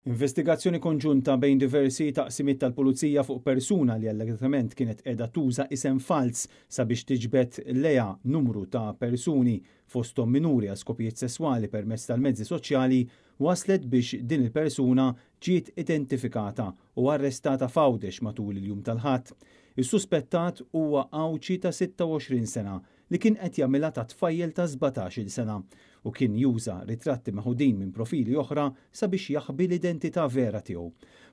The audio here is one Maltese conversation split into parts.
Investigazzjoni konġunta bejn diversi taqsimiet tal-Pulizija fuq persuna li allegatament kienet qiegħda tuża isem fals sabiex tiġbed leja numru ta' persuni fosthom minuri għal skopijiet sesswali permezz tal-mezzi soċjali waslet biex din il-persuna ġiet identifikata u arrestata f'Għawdex matul il-jum tal-Ħadd. Is-suspettat huwa Għawċi ta' 26 sena li kien qed jagħmilha ta' tfajjel ta' 17-il sena u kien juża ritratti maħudin minn profili oħra sabiex jaħbi l-identità vera tiegħu.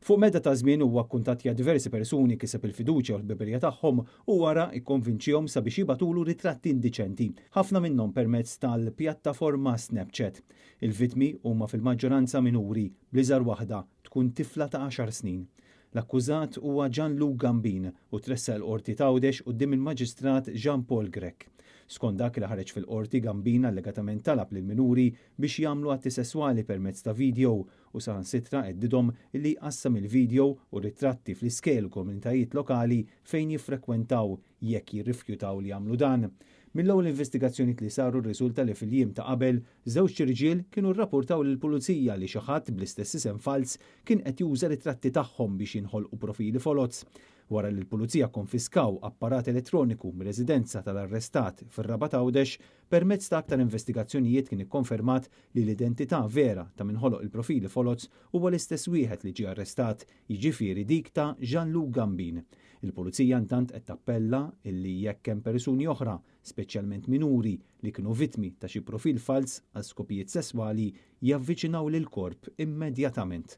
Fuq medda ta' żmien huwa kkuntattja diversi persuni kiseb il-fiduċja u l-biberija tagħhom u wara ikkonvinċihom sabiex jibatulu ritratti indiċenti, ħafna minnhom permezz tal-pjattaforma Snapchat. Il-vittmi huma fil-maġġoranza minuri bl-iżgħar waħda tkun tifla ta' 10 snin. L-akkużat huwa Gianluca Gambin u tressa l-qorti ta' Għawdex quddiem il-Maġistrat Jean Paul Grech. Skont dak li ħareġ fil-qorti, Gambin allegatament talab lil minuri biex jagħmlu atti sesswali permezz ta' video u saħansitra għeddidhom li jqassam il-video u ritratti fl-iskel komunitajiet lokali fejn jiffrekwentaw jekk jirrifjutaw li jagħmlu dan. Mill-ewwel investigazzjonijiet li saru rriżulta li fil-jiem ta' qabel żewġ irġiel kienu rrapportaw lill-pulizija li xi ħadd bl-istess isem fals kien qed juża ritratti tagħhom biex jinħolqu profili folots. Wara li l-pulizija konfiskaw apparat elettroniku mir-residenza tal-arrestat fir-Raba ta' Għawdex, permezz ta' aktar investigazzjonijiet kien ikkonfermat li l-identità vera ta' minħoloq il-profili folots huwa l-istess wieħed li ġie arrestat, jiġifieri dik ta' Gianluca Gambin. Il-pulizija intant qed tappella illi jekk hemm persuni oħra, speċjalment minuri li kienu vittmi ta' xi profil fals għal skopijiet sesswali javviċinaw lil korp immedjatament.